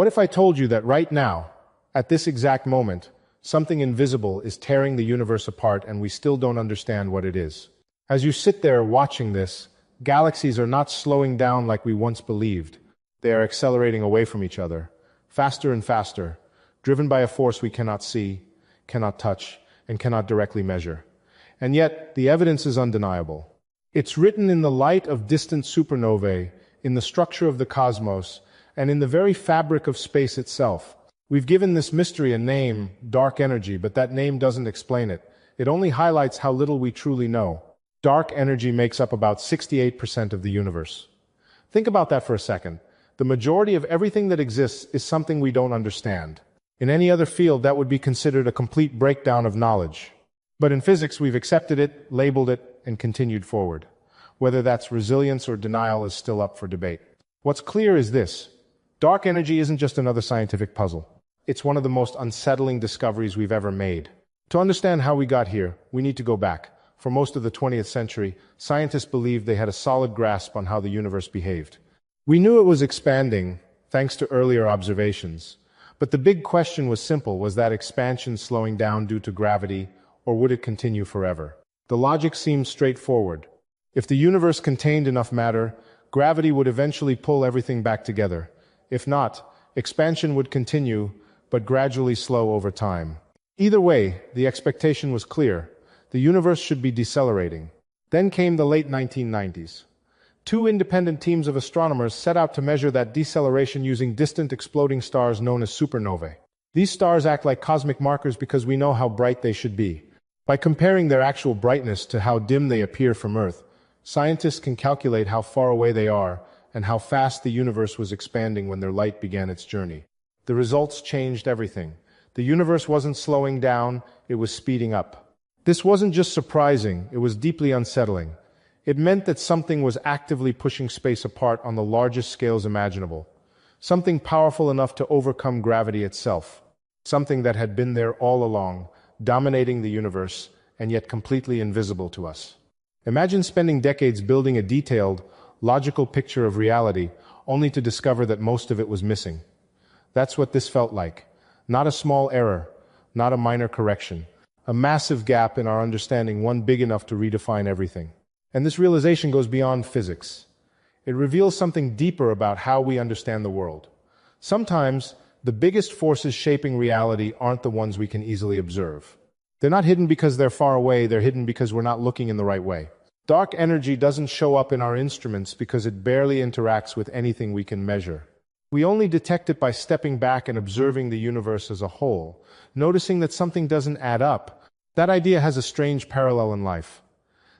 if I told you that right now, at this exact moment, something invisible is tearing the universe apart and we still don't understand what it is? As you sit there watching this, galaxies are not slowing down like we once believed. They are accelerating away from each other, faster and faster, driven by a force we cannot see, cannot touch, and cannot directly measure. And yet, the evidence is undeniable. It's written in the light of distant supernovae, in the structure of the cosmos, and in the very fabric of space itself. We've given this mystery a name, dark energy, but that name doesn't explain it. It only highlights how little we truly know. Dark energy makes up about 68% of the universe. Think about that for a second. The majority of everything that exists is something we don't understand. In any other field, that would be considered a complete breakdown of knowledge. But in physics, we've accepted it, labeled it, and continued forward. Whether that's resilience or denial is still up for debate. What's clear is this: dark energy isn't just another scientific puzzle. It's one of the most unsettling discoveries we've ever made. To understand how we got here, we need to go back. For most of the 20th century, scientists believed they had a solid grasp on how the universe behaved. We knew it was expanding, thanks to earlier observations. But the big question was simple: was that expansion slowing down due to gravity, or would it continue forever? The logic seemed straightforward. If the universe contained enough matter, gravity would eventually pull everything back together. If not, expansion would continue, but gradually slow over time. Either way, the expectation was clear. The universe should be decelerating. Then came the late 1990s. Two independent teams of astronomers set out to measure that deceleration using distant exploding stars known as supernovae. These stars act like cosmic markers because we know how bright they should be. By comparing their actual brightness to how dim they appear from Earth, scientists can calculate how far away they are and how fast the universe was expanding when their light began its journey. The results changed everything. The universe wasn't slowing down, it was speeding up. This wasn't just surprising, it was deeply unsettling. It meant that something was actively pushing space apart on the largest scales imaginable. Something powerful enough to overcome gravity itself. Something that had been there all along, dominating the universe, and yet completely invisible to us. Imagine spending decades building a detailed, logical picture of reality, only to discover that most of it was missing. That's what this felt like. Not a small error, not a minor correction. A massive gap in our understanding, one big enough to redefine everything. And this realization goes beyond physics. It reveals something deeper about how we understand the world. Sometimes, the biggest forces shaping reality aren't the ones we can easily observe. They're not hidden because they're far away, they're hidden because we're not looking in the right way. Dark energy doesn't show up in our instruments because it barely interacts with anything we can measure. We only detect it by stepping back and observing the universe as a whole, noticing that something doesn't add up. That idea has a strange parallel in life.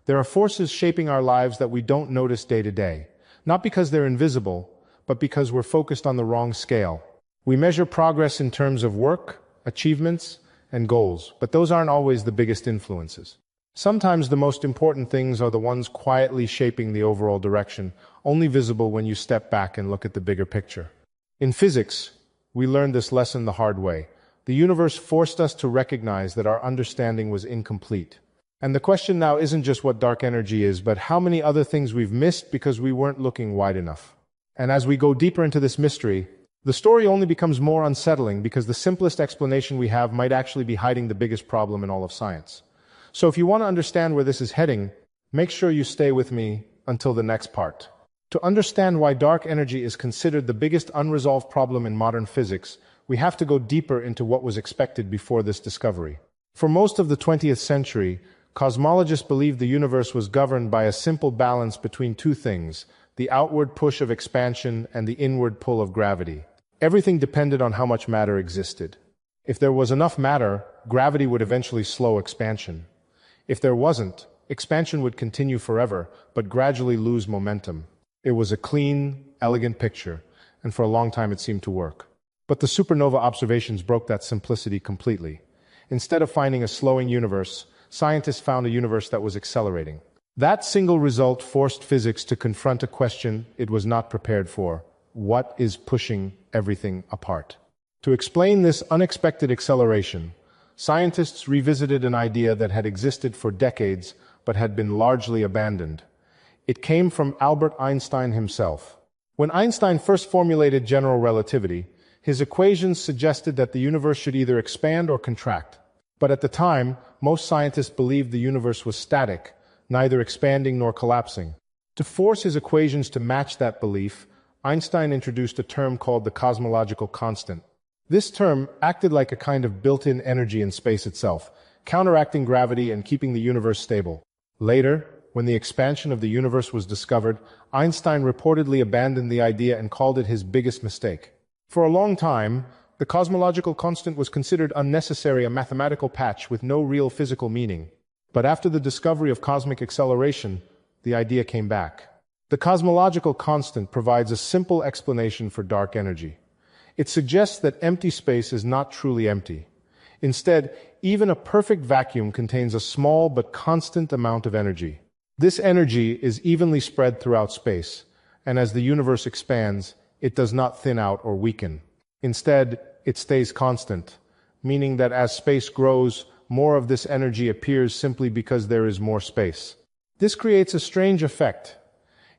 There are forces shaping our lives that we don't notice day to day, not because they're invisible, but because we're focused on the wrong scale. We measure progress in terms of work, achievements, and goals, but those aren't always the biggest influences. Sometimes the most important things are the ones quietly shaping the overall direction, only visible when you step back and look at the bigger picture. In physics, we learned this lesson the hard way. The universe forced us to recognize that our understanding was incomplete. And the question now isn't just what dark energy is, but how many other things we've missed because we weren't looking wide enough. And as we go deeper into this mystery, the story only becomes more unsettling because the simplest explanation we have might actually be hiding the biggest problem in all of science. So if you want to understand where this is heading, make sure you stay with me until the next part. To understand why dark energy is considered the biggest unresolved problem in modern physics, we have to go deeper into what was expected before this discovery. For most of the 20th century, cosmologists believed the universe was governed by a simple balance between two things: the outward push of expansion and the inward pull of gravity. Everything depended on how much matter existed. If there was enough matter, gravity would eventually slow expansion. If there wasn't, expansion would continue forever, but gradually lose momentum. It was a clean, elegant picture, and for a long time it seemed to work. But the supernova observations broke that simplicity completely. Instead of finding a slowing universe, scientists found a universe that was accelerating. That single result forced physics to confront a question it was not prepared for: what is pushing everything apart? To explain this unexpected acceleration, scientists revisited an idea that had existed for decades but had been largely abandoned. It came from Albert Einstein himself. When Einstein first formulated general relativity, His equations suggested that the universe should either expand or contract. But at the time, most scientists believed the universe was static, neither expanding nor collapsing. To force his equations to match that belief, Einstein introduced a term called the cosmological constant. This term acted like a kind of built-in energy in space itself, counteracting gravity and keeping the universe stable. Later, when the expansion of the universe was discovered, Einstein reportedly abandoned the idea and called it his biggest mistake. For a long time, the cosmological constant was considered unnecessary, a mathematical patch with no real physical meaning. But after the discovery of cosmic acceleration, the idea came back. The cosmological constant provides a simple explanation for dark energy. It suggests that empty space is not truly empty. Instead, even a perfect vacuum contains a small but constant amount of energy. This energy is evenly spread throughout space, and as the universe expands, it does not thin out or weaken. Instead, it stays constant, meaning that as space grows, more of this energy appears simply because there is more space. This creates a strange effect.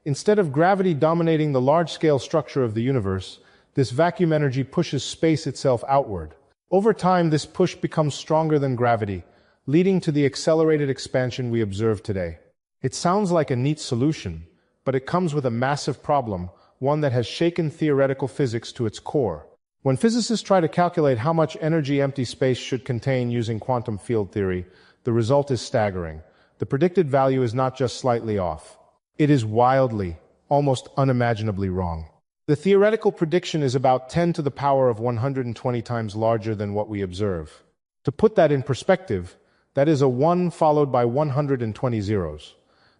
Instead of gravity dominating the large-scale structure of the universe, this vacuum energy pushes space itself outward. Over time, this push becomes stronger than gravity, leading to the accelerated expansion we observe today. It sounds like a neat solution, but it comes with a massive problem, one that has shaken theoretical physics to its core. When physicists try to calculate how much energy empty space should contain using quantum field theory, the result is staggering. The predicted value is not just slightly off. It is wildly, almost unimaginably wrong. The theoretical prediction is about 10 to the power of 120 times larger than what we observe. To put that in perspective, that is a 1 followed by 120 zeros.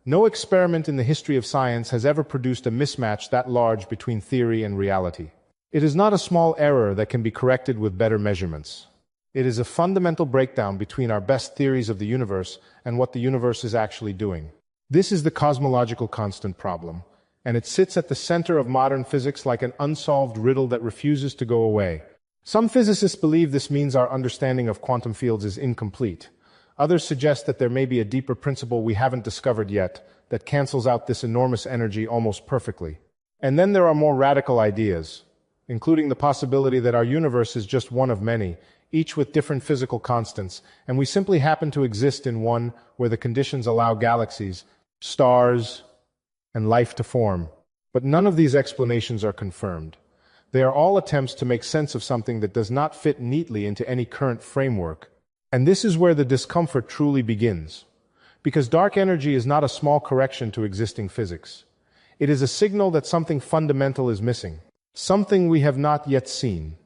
No experiment in the history of science has ever produced a mismatch that large between theory and reality. It is not a small error that can be corrected with better measurements. It is a fundamental breakdown between our best theories of the universe and what the universe is actually doing. This is the cosmological constant problem, and it sits at the center of modern physics like an unsolved riddle that refuses to go away. Some physicists believe this means our understanding of quantum fields is incomplete. Others suggest that there may be a deeper principle we haven't discovered yet that cancels out this enormous energy almost perfectly. And then there are more radical ideas, including the possibility that our universe is just one of many, each with different physical constants, and we simply happen to exist in one where the conditions allow galaxies, stars, and life to form. But none of these explanations are confirmed. They are all attempts to make sense of something that does not fit neatly into any current framework. And this is where the discomfort truly begins. Because dark energy is not a small correction to existing physics. It is a signal that something fundamental is missing. Something we have not yet seen,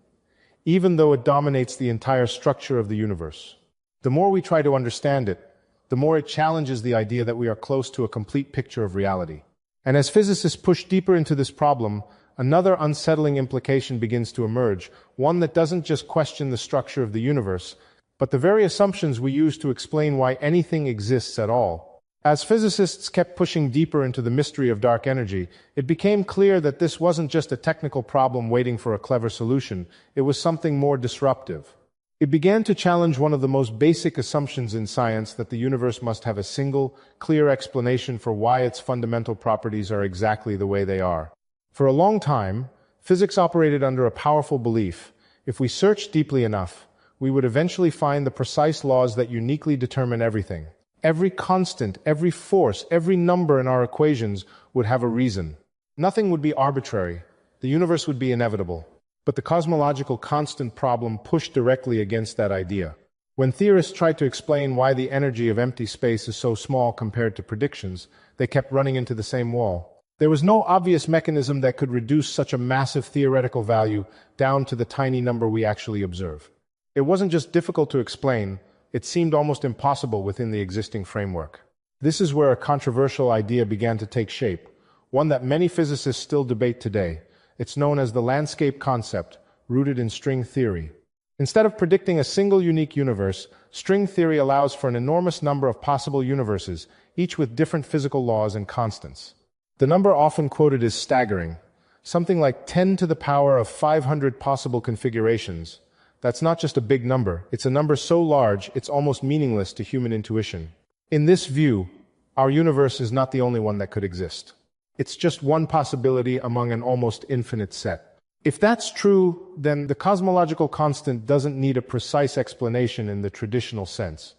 even though it dominates the entire structure of the universe. The more we try to understand it, the more it challenges the idea that we are close to a complete picture of reality. And as physicists push deeper into this problem, another unsettling implication begins to emerge, one that doesn't just question the structure of the universe, but the very assumptions we use to explain why anything exists at all. As physicists kept pushing deeper into the mystery of dark energy, it became clear that this wasn't just a technical problem waiting for a clever solution, it was something more disruptive. It began to challenge one of the most basic assumptions in science, that the universe must have a single, clear explanation for why its fundamental properties are exactly the way they are. For a long time, physics operated under a powerful belief: if we searched deeply enough, we would eventually find the precise laws that uniquely determine everything. Every constant, every force, every number in our equations would have a reason. Nothing would be arbitrary. The universe would be inevitable. But the cosmological constant problem pushed directly against that idea. When theorists tried to explain why the energy of empty space is so small compared to predictions, they kept running into the same wall. There was no obvious mechanism that could reduce such a massive theoretical value down to the tiny number we actually observe. It wasn't just difficult to explain, it seemed almost impossible within the existing framework. This is where a controversial idea began to take shape, one that many physicists still debate today. It's known as the landscape concept, rooted in string theory. Instead of predicting a single unique universe, string theory allows for an enormous number of possible universes, each with different physical laws and constants. The number often quoted is staggering, something like 10 to the power of 500 possible configurations. That's not just a big number, it's a number so large it's almost meaningless to human intuition. In this view, our universe is not the only one that could exist. It's just one possibility among an almost infinite set. If that's true, then the cosmological constant doesn't need a precise explanation in the traditional sense.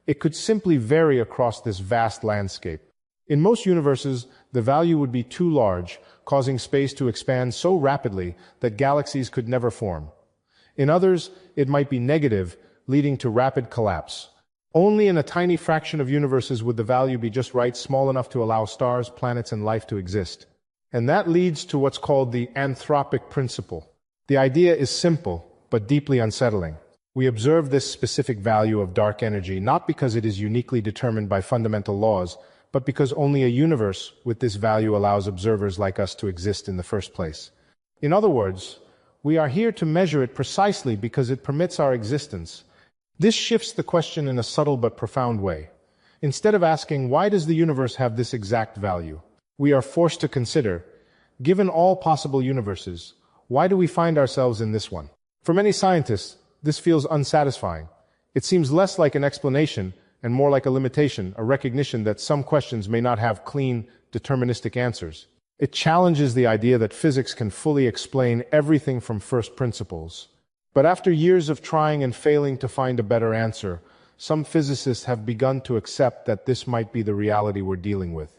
It could simply vary across this vast landscape. In most universes, the value would be too large, causing space to expand so rapidly that galaxies could never form. In others, it might be negative, leading to rapid collapse. Only in a tiny fraction of universes would the value be just right, small enough to allow stars, planets, and life to exist. And that leads to what's called the anthropic principle. The idea is simple, but deeply unsettling. We observe this specific value of dark energy not because it is uniquely determined by fundamental laws, but because only a universe with this value allows observers like us to exist in the first place. In other words, we are here to measure it precisely because it permits our existence. This shifts the question in a subtle but profound way. Instead of asking, why does the universe have this exact value? We are forced to consider, given all possible universes, why do we find ourselves in this one? For many scientists, this feels unsatisfying. It seems less like an explanation and more like a limitation, a recognition that some questions may not have clean, deterministic answers. It challenges the idea that physics can fully explain everything from first principles. But after years of trying and failing to find a better answer, some physicists have begun to accept that this might be the reality we're dealing with.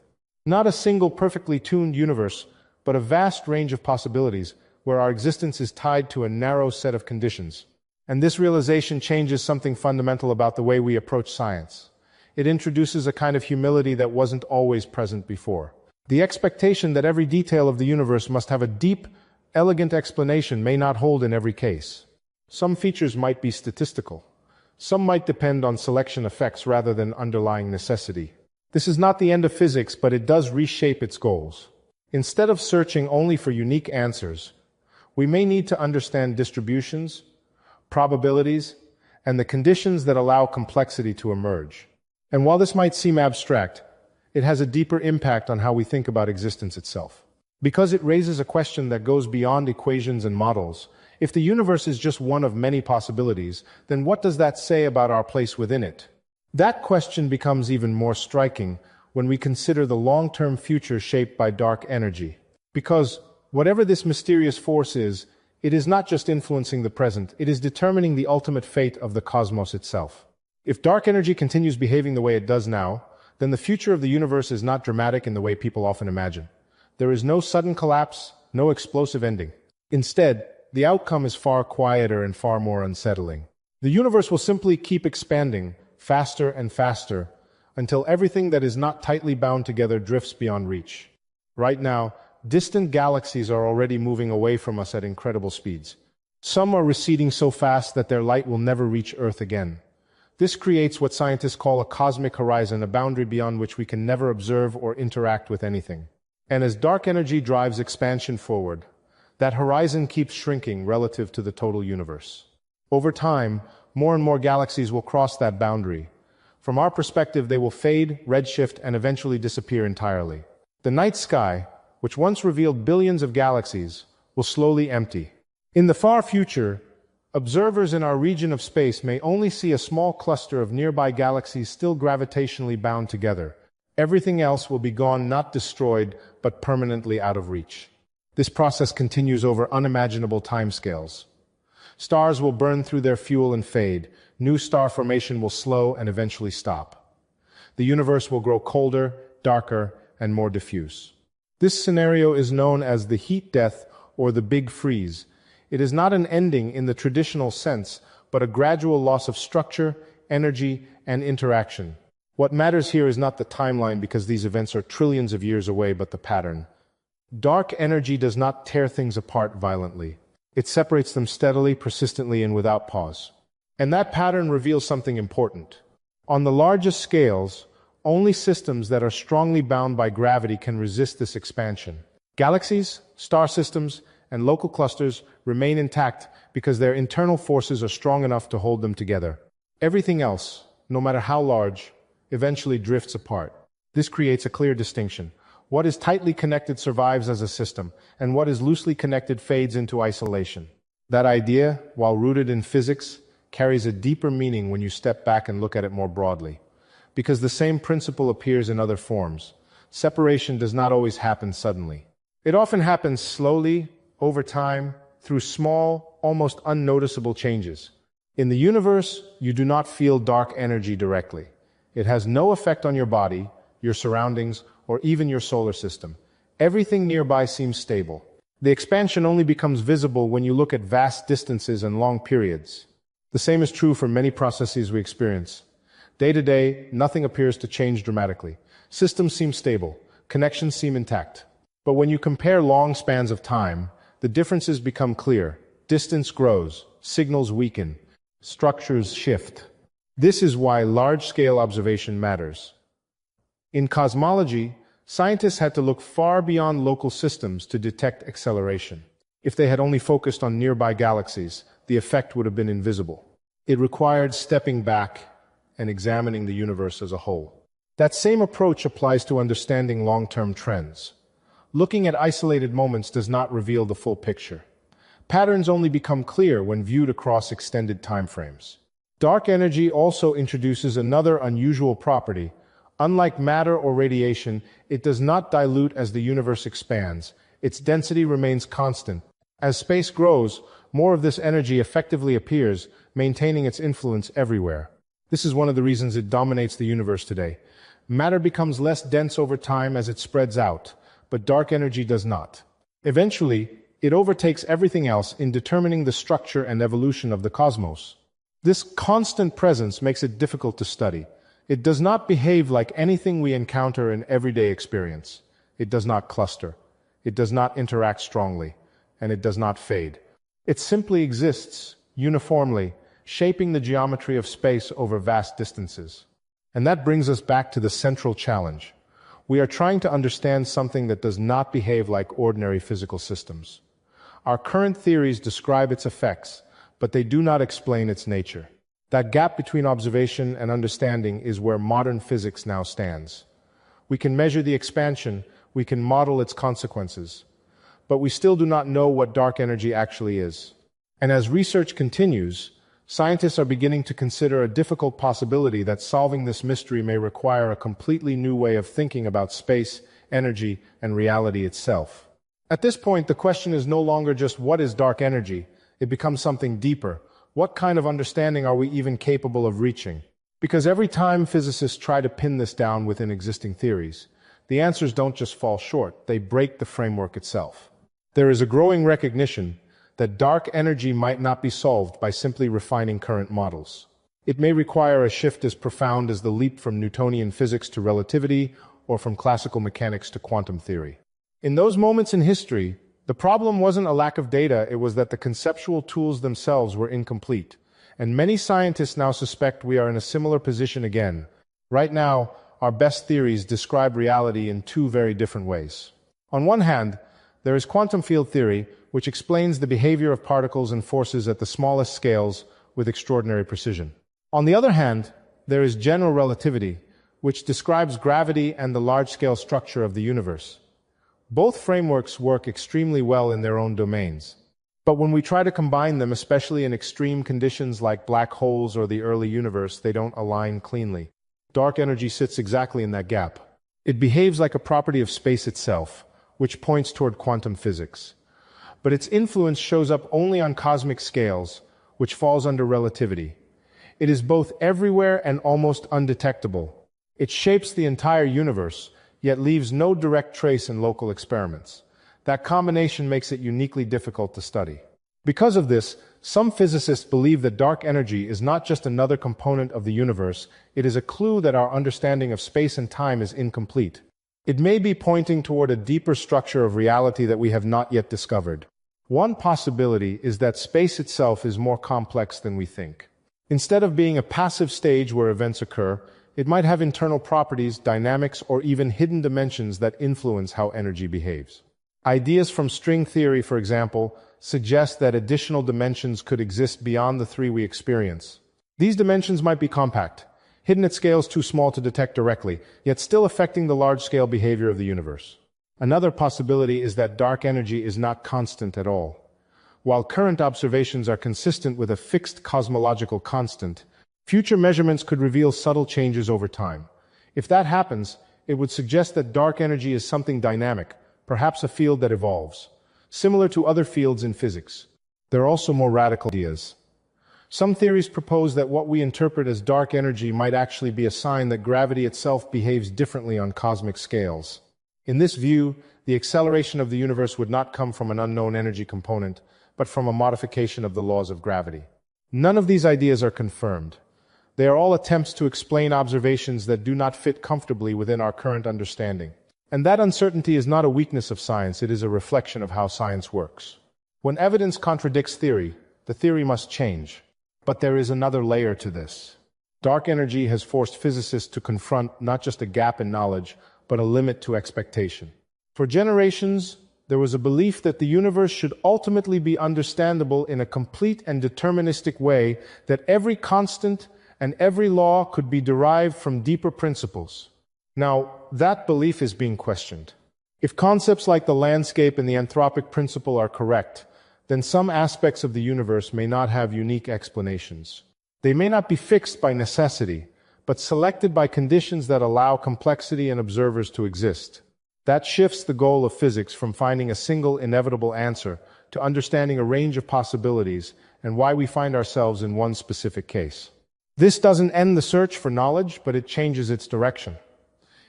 Not a single perfectly tuned universe, but a vast range of possibilities where our existence is tied to a narrow set of conditions. And this realization changes something fundamental about the way we approach science. It introduces a kind of humility that wasn't always present before. The expectation that every detail of the universe must have a deep, elegant explanation may not hold in every case. Some features might be statistical. Some might depend on selection effects rather than underlying necessity. This is not the end of physics, but it does reshape its goals. Instead of searching only for unique answers, we may need to understand distributions, probabilities, and the conditions that allow complexity to emerge. And while this might seem abstract, it has a deeper impact on how we think about existence itself. Because it raises a question that goes beyond equations and models. If the universe is just one of many possibilities, then what does that say about our place within it? That question becomes even more striking when we consider the long-term future shaped by dark energy. Because whatever this mysterious force is, it is not just influencing the present, it is determining the ultimate fate of the cosmos itself. If dark energy continues behaving the way it does now, then the future of the universe is not dramatic in the way people often imagine. There is no sudden collapse, no explosive ending. Instead, the outcome is far quieter and far more unsettling. The universe will simply keep expanding, faster and faster, until everything that is not tightly bound together drifts beyond reach. Right now, distant galaxies are already moving away from us at incredible speeds. Some are receding so fast that their light will never reach Earth again. This creates what scientists call a cosmic horizon, a boundary beyond which we can never observe or interact with anything. And as dark energy drives expansion forward, that horizon keeps shrinking relative to the total universe. Over time, more and more galaxies will cross that boundary. From our perspective, they will fade, redshift, and eventually disappear entirely. The night sky, which once revealed billions of galaxies, will slowly empty. In the far future, observers in our region of space may only see a small cluster of nearby galaxies still gravitationally bound together. Everything else will be gone, not destroyed, but permanently out of reach. This process continues over unimaginable timescales. Stars will burn through their fuel and fade. New star formation will slow and eventually stop. The universe will grow colder, darker, and more diffuse. This scenario is known as the heat death or the big freeze. It is not an ending in the traditional sense, but a gradual loss of structure, energy, and interaction. What matters here is not the timeline, because these events are trillions of years away, but the pattern. Dark energy does not tear things apart violently. It separates them steadily, persistently, and without pause. And that pattern reveals something important. On the largest scales, only systems that are strongly bound by gravity can resist this expansion. Galaxies, star systems, and local clusters remain intact because their internal forces are strong enough to hold them together. Everything else, no matter how large, eventually drifts apart. This creates a clear distinction. What is tightly connected survives as a system, and what is loosely connected fades into isolation. That idea, while rooted in physics, carries a deeper meaning when you step back and look at it more broadly. Because the same principle appears in other forms. Separation does not always happen suddenly. It often happens slowly, over time, through small, almost unnoticeable changes. In the universe, you do not feel dark energy directly. It has no effect on your body, your surroundings, or even your solar system. Everything nearby seems stable. The expansion only becomes visible when you look at vast distances and long periods. The same is true for many processes we experience. Day to day, nothing appears to change dramatically. Systems seem stable, connections seem intact. But when you compare long spans of time, the differences become clear. Distance grows, signals weaken, structures shift. This is why large-scale observation matters. In cosmology, scientists had to look far beyond local systems to detect acceleration. If they had only focused on nearby galaxies, the effect would have been invisible. It required stepping back and examining the universe as a whole. That same approach applies to understanding long-term trends. Looking at isolated moments does not reveal the full picture. Patterns only become clear when viewed across extended timeframes. Dark energy also introduces another unusual property. Unlike matter or radiation, it does not dilute as the universe expands. Its density remains constant. As space grows, more of this energy effectively appears, maintaining its influence everywhere. This is one of the reasons it dominates the universe today. Matter becomes less dense over time as it spreads out, but dark energy does not. Eventually, it overtakes everything else in determining the structure and evolution of the cosmos. This constant presence makes it difficult to study. It does not behave like anything we encounter in everyday experience. It does not cluster. It does not interact strongly. And it does not fade. It simply exists, uniformly, shaping the geometry of space over vast distances. And that brings us back to the central challenge. We are trying to understand something that does not behave like ordinary physical systems. Our current theories describe its effects, but they do not explain its nature. That gap between observation and understanding is where modern physics now stands. We can measure the expansion, we can model its consequences, but we still do not know what dark energy actually is. And as research continues, scientists are beginning to consider a difficult possibility that solving this mystery may require a completely new way of thinking about space, energy, and reality itself. At this point, the question is no longer just what is dark energy, it becomes something deeper. What kind of understanding are we even capable of reaching? Because every time physicists try to pin this down within existing theories, the answers don't just fall short, they break the framework itself. There is a growing recognition that dark energy might not be solved by simply refining current models. It may require a shift as profound as the leap from Newtonian physics to relativity or from classical mechanics to quantum theory. In those moments in history, the problem wasn't a lack of data, it was that the conceptual tools themselves were incomplete. And many scientists now suspect we are in a similar position again. Right now, our best theories describe reality in two very different ways. On one hand, there is quantum field theory, which explains the behavior of particles and forces at the smallest scales with extraordinary precision. On the other hand, there is general relativity, which describes gravity and the large-scale structure of the universe. Both frameworks work extremely well in their own domains. But when we try to combine them, especially in extreme conditions like black holes or the early universe, they don't align cleanly. Dark energy sits exactly in that gap. It behaves like a property of space itself, which points toward quantum physics. But its influence shows up only on cosmic scales, which falls under relativity. It is both everywhere and almost undetectable. It shapes the entire universe, yet leaves no direct trace in local experiments. That combination makes it uniquely difficult to study. Because of this, some physicists believe that dark energy is not just another component of the universe, it is a clue that our understanding of space and time is incomplete. It may be pointing toward a deeper structure of reality that we have not yet discovered. One possibility is that space itself is more complex than we think. Instead of being a passive stage where events occur, it might have internal properties, dynamics, or even hidden dimensions that influence how energy behaves. Ideas from string theory, for example, suggest that additional dimensions could exist beyond the three we experience. These dimensions might be compact, hidden at scales too small to detect directly, yet still affecting the large-scale behavior of the universe. Another possibility is that dark energy is not constant at all. While current observations are consistent with a fixed cosmological constant, future measurements could reveal subtle changes over time. If that happens, it would suggest that dark energy is something dynamic, perhaps a field that evolves, similar to other fields in physics. There are also more radical ideas. Some theories propose that what we interpret as dark energy might actually be a sign that gravity itself behaves differently on cosmic scales. In this view, the acceleration of the universe would not come from an unknown energy component, but from a modification of the laws of gravity. None of these ideas are confirmed. They are all attempts to explain observations that do not fit comfortably within our current understanding. And that uncertainty is not a weakness of science, it is a reflection of how science works. When evidence contradicts theory, the theory must change. But there is another layer to this. Dark energy has forced physicists to confront not just a gap in knowledge, but a limit to expectation. For generations, there was a belief that the universe should ultimately be understandable in a complete and deterministic way, that every constant and every law could be derived from deeper principles. Now, that belief is being questioned. If concepts like the landscape and the anthropic principle are correct, then some aspects of the universe may not have unique explanations. They may not be fixed by necessity, but selected by conditions that allow complexity and observers to exist. That shifts the goal of physics from finding a single inevitable answer to understanding a range of possibilities and why we find ourselves in one specific case. This doesn't end the search for knowledge, but it changes its direction.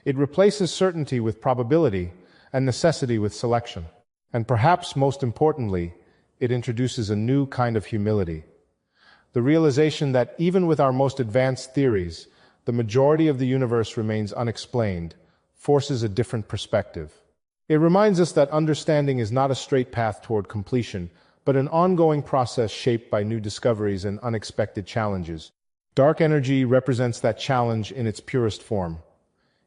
It replaces certainty with probability and necessity with selection. And perhaps most importantly, it introduces a new kind of humility. The realization that even with our most advanced theories, the majority of the universe remains unexplained, forces a different perspective. It reminds us that understanding is not a straight path toward completion, but an ongoing process shaped by new discoveries and unexpected challenges. Dark energy represents that challenge in its purest form.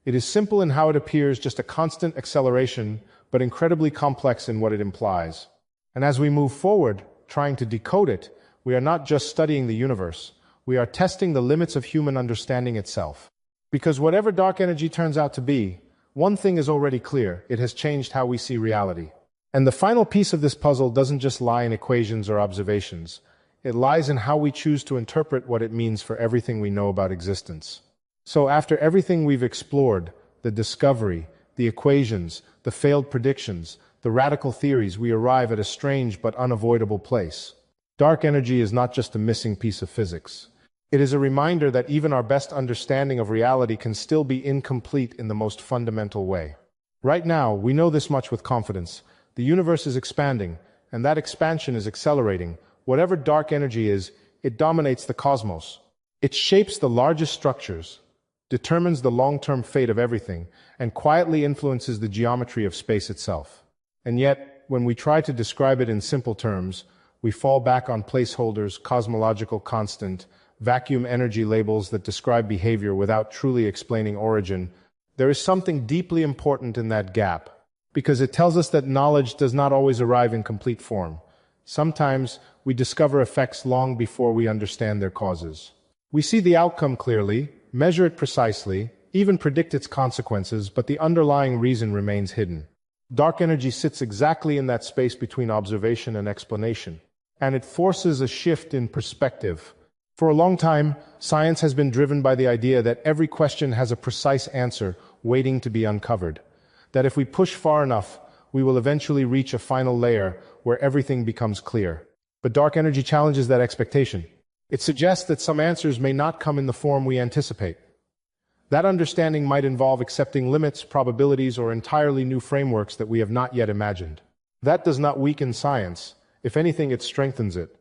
It is simple in how it appears, just a constant acceleration, but incredibly complex in what it implies. And as we move forward, trying to decode it, we are not just studying the universe, we are testing the limits of human understanding itself. Because whatever dark energy turns out to be, one thing is already clear: it has changed how we see reality. And the final piece of this puzzle doesn't just lie in equations or observations. It lies in how we choose to interpret what it means for everything we know about existence. So after everything we've explored, the discovery, the equations, the failed predictions, the radical theories, we arrive at a strange but unavoidable place. Dark energy is not just a missing piece of physics. It is a reminder that even our best understanding of reality can still be incomplete in the most fundamental way. Right now, we know this much with confidence. The universe is expanding, and that expansion is accelerating. Whatever dark energy is, it dominates the cosmos. It shapes the largest structures, determines the long-term fate of everything, and quietly influences the geometry of space itself. And yet, when we try to describe it in simple terms, we fall back on placeholders, cosmological constant, vacuum energy labels that describe behavior without truly explaining origin. There is something deeply important in that gap, because it tells us that knowledge does not always arrive in complete form. Sometimes we discover effects long before we understand their causes. We see the outcome clearly, measure it precisely, even predict its consequences, but the underlying reason remains hidden. Dark energy sits exactly in that space between observation and explanation, and it forces a shift in perspective. For a long time, science has been driven by the idea that every question has a precise answer waiting to be uncovered, that if we push far enough, we will eventually reach a final layer where everything becomes clear. But dark energy challenges that expectation. It suggests that some answers may not come in the form we anticipate. That understanding might involve accepting limits, probabilities, or entirely new frameworks that we have not yet imagined. That does not weaken science. If anything, it strengthens it.